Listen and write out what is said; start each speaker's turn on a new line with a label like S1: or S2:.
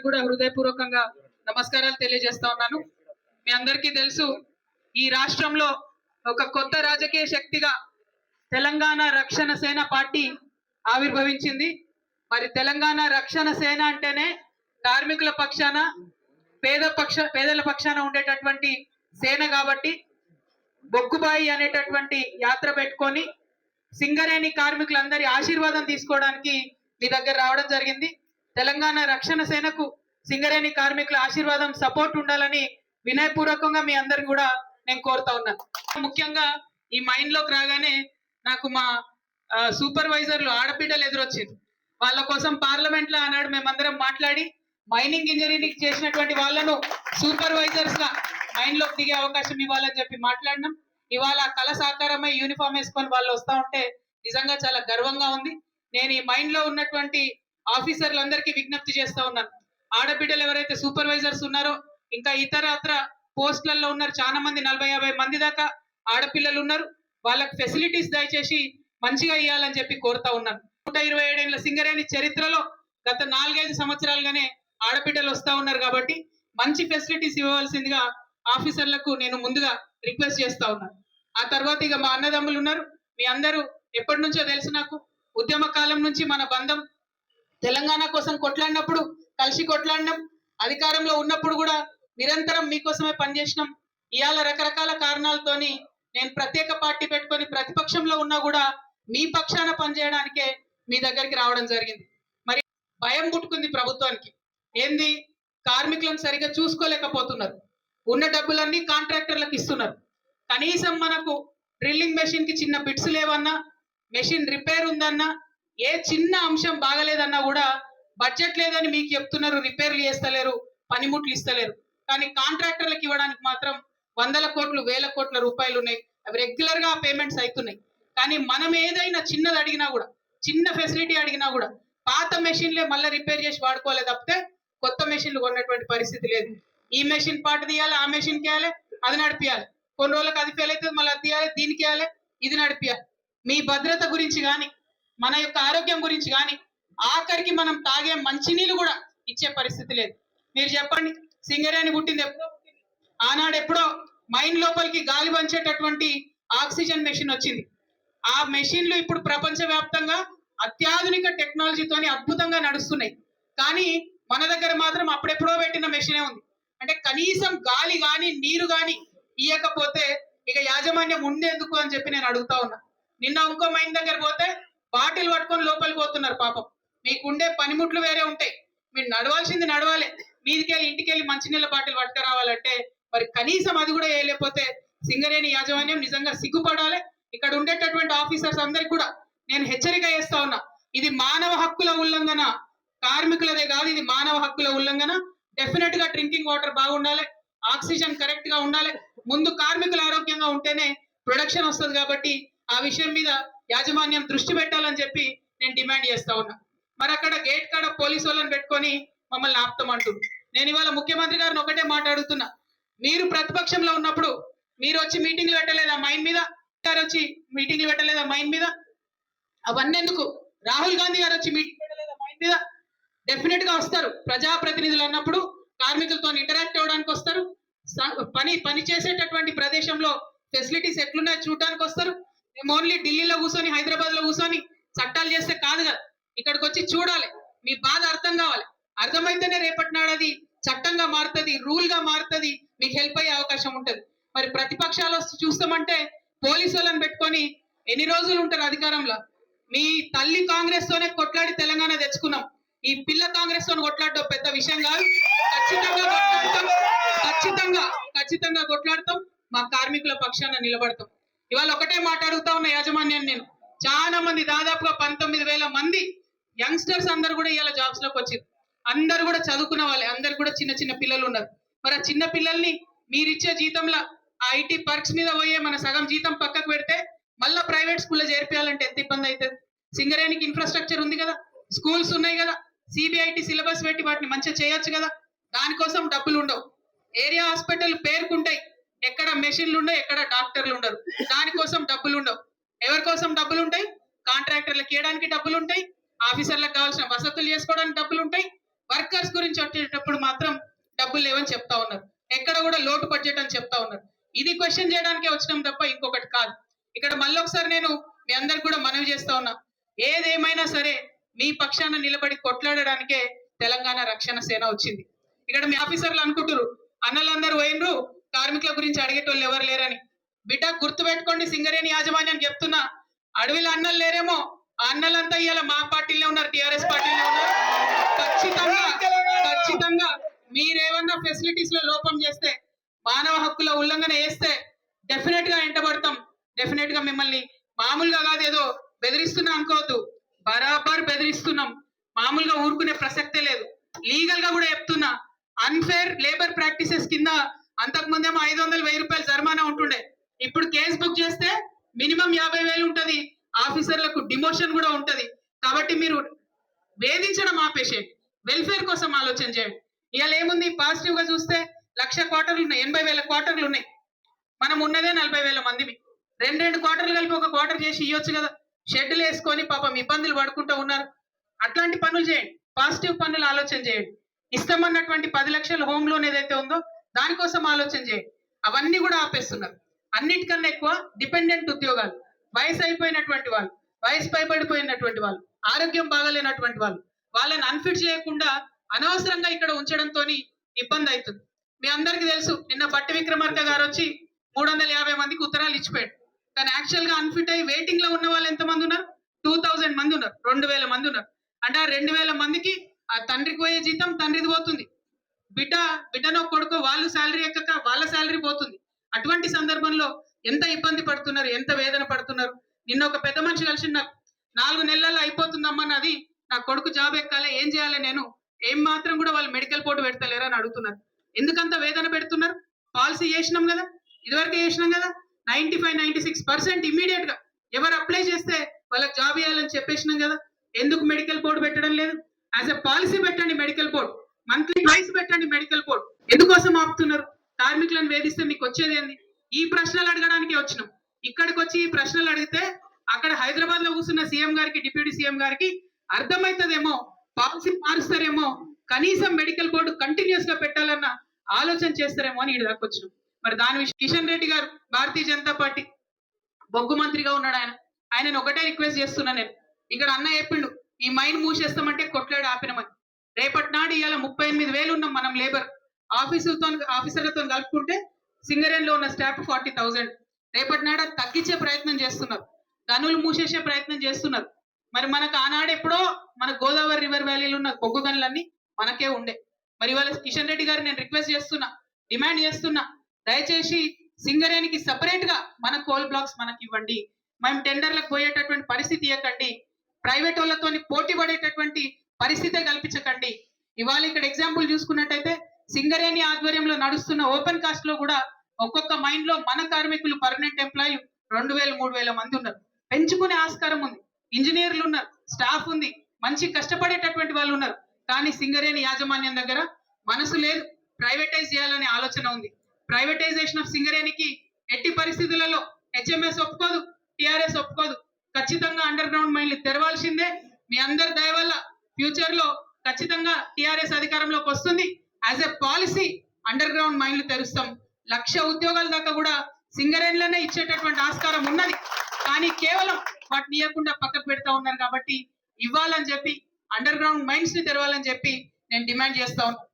S1: కూడా హృదయపూర్వకంగా నమస్కారాలు తెలియజేస్తా ఉన్నాను. మీ అందరికీ తెలుసు, ఈ రాష్ట్రంలో ఒక కొత్త రాజకీయ శక్తిగా తెలంగాణ రక్షణ సేన పార్టీ ఆవిర్భవించింది. మరి తెలంగాణ రక్షణ సేన అంటేనే కార్మికుల పక్షాన, పేదల పక్షాన ఉండేటటువంటి సేన కాబట్టి బొగ్గుబాయి అనేటటువంటి యాత్ర పెట్టుకొని సింగరేణి కార్మికులందరి ఆశీర్వాదం తీసుకోవడానికి మీ దగ్గర రావడం జరిగింది. తెలంగాణ రక్షణ సేనకు సింగరేణి కార్మికుల ఆశీర్వాదం, సపోర్ట్ ఉండాలని వినయపూర్వకంగా మీ అందరిని కూడా నేను కోరుతా ఉన్నాను. ముఖ్యంగా ఈ మైండ్ లోకి రాగానే నాకు మా సూపర్వైజర్లు ఆడపిల్లలు ఎదురొచ్చింది. వాళ్ళ కోసం పార్లమెంట్ లో ఆనాడు మేమందరం మాట్లాడి మైనింగ్ ఇంజనీరింగ్ చేసినటువంటి వాళ్ళను సూపర్వైజర్స్ గా మైండ్ లోకి దిగే అవకాశం ఇవ్వాలని చెప్పి మాట్లాడినాం. ఇవాళ కళ సాకారమై యూనిఫామ్ వేసుకొని వాళ్ళు వస్తా ఉంటే నిజంగా చాలా గర్వంగా ఉంది. నేను ఈ మైండ్ లో ఉన్నటువంటి ఆఫీసర్లందరికీ విజ్ఞప్తి చేస్తా ఉన్నాను. ఆడబిడ్డలు ఎవరైతే సూపర్వైజర్స్ ఉన్నారో, ఇంకా ఇతరత్ర పోస్టులలో ఉన్నారు, చాలా మంది 40-50 మంది దాకా ఆడపిల్లలు ఉన్నారు. వాళ్ళకి ఫెసిలిటీస్ దయచేసి మంచిగా ఇవ్వాలని చెప్పి కోరుతా ఉన్నాను. 127 ఏళ్ల సింగరేణి చరిత్రలో గత 4-5 సంవత్సరాలుగానే ఆడబిడ్డలు వస్తా ఉన్నారు కాబట్టి మంచి ఫెసిలిటీస్ ఇవ్వవలసిందిగా ఆఫీసర్లకు నేను ముందుగా రిక్వెస్ట్ చేస్తా ఉన్నాను. ఆ తర్వాత ఇక మా అన్నదమ్ములు ఉన్నారు. మీ అందరూ ఎప్పటి నుంచో తెలుసు నాకు, ఉద్యమ కాలం నుంచి మన బంధం. తెలంగాణ కోసం కొట్లాడినప్పుడు కలిసి కొట్లాడినాం, అధికారంలో ఉన్నప్పుడు కూడా నిరంతరం మీకోసమే పనిచేసినాం. ఇవాళ రకరకాల కారణాలతోని నేను ప్రత్యేక పార్టీ పెట్టుకొని ప్రతిపక్షంలో ఉన్నా కూడా మీ పక్షాన పనిచేయడానికే మీ దగ్గరికి రావడం జరిగింది. మరి భయం పుట్టుకుంది ప్రభుత్వానికి. ఏంది, కార్మికులను సరిగ్గా చూసుకోలేకపోతున్నారు, ఉన్న డబ్బులన్నీ కాంట్రాక్టర్లకు ఇస్తున్నారు. కనీసం మనకు డ్రిల్లింగ్ మెషిన్ కి చిన్న బిట్స్ లేవన్నా, మెషిన్ రిపేర్ ఉందన్నా, ఏ చిన్న అంశం బాగలేదన్నా కూడా బడ్జెట్ లేదని మీకు చెప్తున్నారు, రిపేర్లు చేస్తలేరు, పనిముట్లు ఇస్తలేరు. కానీ కాంట్రాక్టర్లకు ఇవ్వడానికి మాత్రం 100 కోట్లు 1000 కోట్ల రూపాయలు ఉన్నాయి. అవి రెగ్యులర్ గా పేమెంట్స్ అవుతున్నాయి. కానీ మనం ఏదైనా చిన్నది అడిగినా కూడా, చిన్న ఫెసిలిటీ అడిగినా కూడా పాత మెషిన్లే మళ్ళీ రిపేర్ చేసి వాడుకోవాలి తప్పితే కొత్త మెషిన్లు కొన్నటువంటి పరిస్థితి లేదు. ఈ మెషిన్ పాట తీయాలి, ఆ మెషిన్ కేయాలి, అది నడిపియాలి. కొన్ని రోజులకు అది ఫెయిల్ అవుతుంది, మళ్ళీ అది తీయాలి, దీనికి వేయాలి, ఇది నడిపియాలి. మీ భద్రత గురించి కానీ, మన యొక్క ఆరోగ్యం గురించి కానీ, ఆఖరికి మనం తాగే మంచినీళ్ళు కూడా ఇచ్చే పరిస్థితి లేదు. మీరు చెప్పండి, సింగరేణి పుట్టింది ఎప్పుడో, ఆనాడు ఎప్పుడో మైండ్ లోపలికి గాలి పంచేటటువంటి ఆక్సిజన్ మెషిన్ వచ్చింది. ఆ మెషిన్లు ఇప్పుడు ప్రపంచ వ్యాప్తంగా అత్యాధునిక టెక్నాలజీతోని అద్భుతంగా నడుస్తున్నాయి. కానీ మన దగ్గర మాత్రం అప్పుడెప్పుడో పెట్టిన మెషినే ఉంది. అంటే కనీసం గాలి గాని నీరు గాని ఇయ్యకపోతే ఇక యాజమాన్యం ఉండేందుకు అని చెప్పి నేను అడుగుతా ఉన్నా. నిన్న ఇంకో మైండ్ దగ్గర పోతే బాటిల్ పట్టుకొని లోపలికి పోతున్నారు. పాపం, మీకుండే పనిముట్లు వేరే ఉంటాయి, మీరు నడవాల్సింది నడవాలి, మీదికెళ్ళి ఇంటికెళ్ళి మంచినీళ్ళ బాటిల్ పట్టుకురావాలంటే మరి కనీసం అది కూడా వేయలేకపోతే సింగరేణి యాజమాన్యం నిజంగా సిగ్గుపడాలి. ఇక్కడ ఉండేటటువంటి ఆఫీసర్స్ అందరికి కూడా నేను హెచ్చరిక చేస్తా ఉన్నా, ఇది మానవ హక్కుల ఉల్లంఘన, కార్మికులదే కాదు, ఇది మానవ హక్కుల ఉల్లంఘన. డెఫినెట్ గా డ్రింకింగ్ వాటర్ బాగుండాలి, ఆక్సిజన్ కరెక్ట్ గా ఉండాలి. ముందు కార్మికులు ఆరోగ్యంగా ఉంటేనే ప్రొడక్షన్ వస్తుంది. కాబట్టి ఆ విషయం మీద యాజమాన్యం దృష్టి పెట్టాలని చెప్పి నేను డిమాండ్ చేస్తా ఉన్నా. మరి అక్కడ గేట్ కాడ పోలీసు వాళ్ళని పెట్టుకొని మమ్మల్ని ఆపుతామంటుంది. నేను ఇవాళ ముఖ్యమంత్రి గారిని ఒకటే మాట్లాడుతున్నా, మీరు ప్రతిపక్షంలో ఉన్నప్పుడు మీరు వచ్చి మీటింగ్లు పెట్టలేదా మైండ్ మీద, గారు వచ్చి మీటింగ్లు పెట్టలేదా మైండ్ మీద? అవన్నీ ఎందుకు, రాహుల్ గాంధీ గారు వచ్చి మీటింగ్ పెట్టలేదా మైండ్ మీద? డెఫినెట్ గా వస్తారు. ప్రజాప్రతినిధులు అన్నప్పుడు కార్మికులతో ఇంటరాక్ట్ అవ్వడానికి వస్తారు. పని చేసేటటువంటి ప్రదేశంలో ఫెసిలిటీస్ ఎట్లున్నాయో చూడడానికి వస్తారు. మేము ఓన్లీ ఢిల్లీలో కూర్చొని, హైదరాబాద్ లో కూర్చొని చట్టాలు చేస్తే కాదు కదా, ఇక్కడికి వచ్చి చూడాలి, మీ బాధ అర్థం కావాలి. అర్థమైతేనే రేపటి నాడు అది చట్టంగా మారుతుంది, రూల్ గా మారుతుంది, మీకు హెల్ప్ అయ్యే అవకాశం ఉంటుంది. మరి ప్రతిపక్షాలు వస్తూ చూస్తామంటే పోలీసు వాళ్ళని పెట్టుకొని ఎన్ని రోజులు ఉంటారు అధికారంలో? మీ తల్లి కాంగ్రెస్ తోనే కొట్లాడి తెలంగాణ తెచ్చుకున్నాం. ఈ పిల్ల కాంగ్రెస్ తోని కొట్లాడటం పెద్ద విషయం కాదు. ఖచ్చితంగా కొట్లాడతాం, మా కార్మికుల పక్షాన నిలబడతాం. ఇవాళ ఒకటే మాట అడుగుతా ఉన్న యాజమాన్యాన్ని నేను, చాలా మంది, దాదాపుగా 19,000 మంది యంగ్స్టర్స్ అందరు కూడా ఇవాళ జాబ్స్ లోకి వచ్చారు. అందరు కూడా చదువుకున్న వాళ్ళే, అందరు కూడా చిన్న చిన్న పిల్లలు ఉన్నారు. మరి ఆ చిన్న పిల్లల్ని మీరిచ్చే జీతంలో ఐటీ పర్క్స్ మీద పోయే మన సగం జీతం పక్కకు పెడితే మళ్ళీ ప్రైవేట్ స్కూల్లో చేర్పియాలంటే ఎంత ఇబ్బంది అవుతుంది? సింగరేణికి ఇన్ఫ్రాస్ట్రక్చర్ ఉంది కదా, స్కూల్స్ ఉన్నాయి కదా, సిబిఐటి సిలబస్ పెట్టి వాటిని మంచిగా చేయొచ్చు కదా. దానికోసం డబ్బులు ఉండవు. ఏరియా హాస్పిటల్ పేరుకుంటాయి, ఎక్కడ మెషిన్లు ఉండవు, ఎక్కడ డాక్టర్లు ఉండరు. దానికోసం డబ్బులు ఉండవు. ఎవరి కోసం డబ్బులు ఉంటాయి? కాంట్రాక్టర్లకు ఇవ్వడానికి డబ్బులు ఉంటాయి, ఆఫీసర్లకు కావాల్సిన వసతులు చేసుకోవడానికి డబ్బులు ఉంటాయి, వర్కర్స్ గురించి వచ్చేటప్పుడు మాత్రం డబ్బులు లేవని చెప్తా ఉన్నారు. ఎక్కడ కూడా లోటు బడ్జెట్ అని చెప్తా ఉన్నారు. ఇది క్వశ్చన్ చేయడానికే వచ్చినాం తప్ప ఇంకొకటి కాదు. ఇక్కడ మళ్ళీ ఒకసారి నేను మీ అందరికి కూడా మనవి చేస్తా ఉన్నా, ఏదేమైనా సరే మీ పక్షాన నిలబడి కొట్లాడడానికే తెలంగాణ రక్షణ సేన వచ్చింది. ఇక్కడ మీ ఆఫీసర్లు అనుకుంటారు అన్నలందరూ పోయినరు, కార్మికుల గురించి అడిగేటోళ్ళు ఎవరు లేరని. బిడ్డ గుర్తుపెట్టుకోండి, సింగరేణి యాజమాన్యం చెప్తున్నా, అడవిలో అన్నలు లేరేమో, ఆ అన్నలంతా ఇవాళ మా పార్టీలో ఉన్నారు, టిఆర్ఎస్ పార్టీలో ఉన్నారు. ఖచ్చితంగా మీరేమన్నా ఫెసిలిటీస్ లో లోపం చేస్తే, మానవ హక్కుల ఉల్లంఘన చేస్తే డెఫినెట్ గా ఎంటబడతాం. డెఫినెట్ గా మిమ్మల్ని మామూలుగా కాదు ఏదో బెదిరిస్తున్నా అనుకోవద్దు, బరాబర్ బెదిరిస్తున్నాం. మామూలుగా ఊరుకునే ప్రసక్తే లేదు. లీగల్ గా కూడా చెప్తున్నా, అన్ఫేర్ లేబర్ ప్రాక్టీసెస్ కింద అంతకు ముందేమో 500,000 రూపాయలు జరిమానా ఉంటుండే. ఇప్పుడు కేసు బుక్ చేస్తే మినిమం 50,000 ఉంటది, ఆఫీసర్లకు డిమోషన్ కూడా ఉంటది. కాబట్టి మీరు వేధించడం ఆపేసేయండి, వెల్ఫేర్ కోసం ఆలోచన చేయండి. ఇవాళ ఏముంది, పాజిటివ్ గా చూస్తే 1,00,000 క్వార్టర్లు ఉన్నాయి, 80,000 క్వార్టర్లు ఉన్నాయి. మనం ఉన్నదే 40,000 మందిమి. 2 క్వార్టర్లు కలిపి ఒక క్వార్టర్ చేసి ఇవ్వచ్చు కదా. షెడ్యూల్ వేసుకొని పాపం ఇబ్బందులు పడుకుంటూ ఉన్నారు. అట్లాంటి పనులు చేయండి, పాజిటివ్ పనులు ఆలోచన చేయండి. ఇస్తామన్నటువంటి 10 లక్షల హోమ్ లోన్ ఏదైతే ఉందో దానికోసం ఆలోచన చేయండి. అవన్నీ కూడా ఆపేస్తున్నారు. అన్నిటికన్నా ఎక్కువ డిపెండెంట్ ఉద్యోగాలు, వయసు అయిపోయినటువంటి వాళ్ళు, వయసు పైబడిపోయినటువంటి వాళ్ళు, ఆరోగ్యం బాగలేనటువంటి వాళ్ళు, వాళ్ళని అన్ఫిట్ చేయకుండా అనవసరంగా ఇక్కడ ఉంచడంతో ఇబ్బంది అవుతుంది. మీ అందరికీ తెలుసు, నిన్న బట్టి విక్రమార్క గారు వచ్చి 350 మందికి ఉత్తరాలు ఇచ్చిపోయాడు. కానీ యాక్చువల్ గా అన్ఫిట్ అయ్యి వెయిటింగ్ లో ఉన్న వాళ్ళు ఎంతమంది ఉన్నారు? 2000 మంది ఉన్నారు, 2000 మంది ఉన్నారు. అంటే ఆ 2000 మందికి ఆ తండ్రికి పోయే జీతం తండ్రిది పోతుంది, బిడ్డనో కొడుకో వాళ్ళు శాలరీ ఎక్కక వాళ్ళ శాలరీ పోతుంది. అటువంటి సందర్భంలో ఎంత ఇబ్బంది పడుతున్నారు, ఎంత వేదన పడుతున్నారు. నిన్న ఒక పెద్ద మనిషి కలిసి నాకు 4 నెలల్లో అయిపోతుందమ్మా నాది, నా కొడుకు జాబ్ ఎక్కాలి, ఏం చేయాలి నేను, ఏం మాత్రం కూడా వాళ్ళు మెడికల్ బోర్డు పెడతలేరు అని అడుగుతున్నారు. ఎందుకంత వేదన పెడుతున్నారు? పాలసీ చేసినాం కదా, ఇదివరకే చేసినాం కదా. 95-96% ఇమీడియట్ గా ఎవరు అప్లై చేస్తే వాళ్ళకి జాబ్ ఇవ్వాలని చెప్పేసినాం కదా. ఎందుకు మెడికల్ బోర్డు పెట్టడం లేదు? యాజ్ ఎ పాలసీ పెట్టండి మెడికల్ బోర్డు, మంత్లీ వైస్ పెట్టండి మెడికల్ బోర్డు. ఎందుకోసం ఆపుతున్నారు? కార్మికులను వేధిస్తే మీకు వచ్చేది ఏంది? ఈ ప్రశ్నలు అడగడానికి వచ్చినాం. ఇక్కడికి వచ్చి ఈ ప్రశ్నలు అడిగితే అక్కడ హైదరాబాద్ లో కూర్చున్న సీఎం గారికి, డిప్యూటీ సీఎం గారికి అర్థమవుతుందేమో, పాలసీ మారుస్తారేమో, కనీసం మెడికల్ బోర్డు కంటిన్యూస్ గా పెట్టాలన్న ఆలోచన చేస్తారేమో అని ఇక్కడ దాకా వచ్చినాం. మరి దాని విషయం కిషన్ రెడ్డి గారు భారతీయ జనతా పార్టీ బొగ్గు మంత్రిగా ఉన్నాడు. ఆయనను ఒకటే రిక్వెస్ట్ చేస్తున్నా నేను, ఇక్కడ అన్న చెప్పిండు ఈ మైన్ మూసేస్తామంటే కొట్లాడి ఆపినమని. రేపటి నాడు ఇవాళ 38,000 ఉన్నాం మనం లేబర్, ఆఫీసర్లతో కలుపుకుంటే సింగరేణిలో ఉన్న స్టాఫ్ 40,000. రేపటి నాడు తగ్గించే ప్రయత్నం చేస్తున్నారు, గనులు మూసేసే ప్రయత్నం చేస్తున్నారు. మరి మనకు ఆనాడు ఎప్పుడో మన గోదావరి రివర్ వ్యాలీలో ఉన్న బొగ్గు గనులన్నీ మనకే ఉండే. మరి ఇవాళ కిషన్ రెడ్డి గారు నేను రిక్వెస్ట్ చేస్తున్నా, డిమాండ్ చేస్తున్నా, దయచేసి సింగరేణికి సపరేట్ గా మన కోల్ బ్లాక్స్ మనకి ఇవ్వండి. మేము టెండర్లకు పోయేటటువంటి పరిస్థితి ఇవ్వకండి, ప్రైవేట్ వాళ్ళతో పోటీ పడేటటువంటి పరిస్థితే కల్పించకండి. ఇవాళ ఇక్కడ ఎగ్జాంపుల్ చూసుకున్నట్టయితే సింగరేణి ఆధ్వర్యంలో నడుస్తున్న ఓపెన్ కాస్ట్ లో కూడా ఒక్కొక్క మైండ్ లో మన కార్మికులు పర్మనెంట్ ఎంప్లాయీ 2,000-3,000 మంది ఉన్నారు. పెంచుకునే ఆస్కారం ఉంది, ఇంజనీర్లు ఉన్నారు, స్టాఫ్ ఉంది, మంచి కష్టపడేటటువంటి వాళ్ళు ఉన్నారు. కానీ సింగరేణి యాజమాన్యం దగ్గర మనసు లేదు, ప్రైవేటైజ్ చేయాలనే ఆలోచన ఉంది. ప్రైవేటైజేషన్ ఆఫ్ సింగరేణికి ఎట్టి పరిస్థితులలో హెచ్ఎంఎస్ ఒప్పుకోదు, టిఆర్ఎస్ ఒప్పుకోదు. ఖచ్చితంగా అండర్ గ్రౌండ్ మైన్లు తెరవాల్సిందే. మీ అందరి దయ వల్ల ఫ్యూచర్ లో ఖచ్చితంగా టిఆర్ఎస్ అధికారంలోకి వస్తుంది. As a policy underground మైన్లు తెరుస్తాం. 1,00,000 ఉద్యోగాల దాకా కూడా సింగరేణిలోనే ఇచ్చేటటువంటి ఆస్కారం ఉన్నది. కానీ కేవలం వాటిని ఇవ్వకుండా పక్కకు పెడతా ఉన్నారు. కాబట్టి ఇవ్వాలని చెప్పి, అండర్ గ్రౌండ్ మైన్స్ ని తెరవాలని చెప్పి నేను డిమాండ్ చేస్తా ఉన్నాను.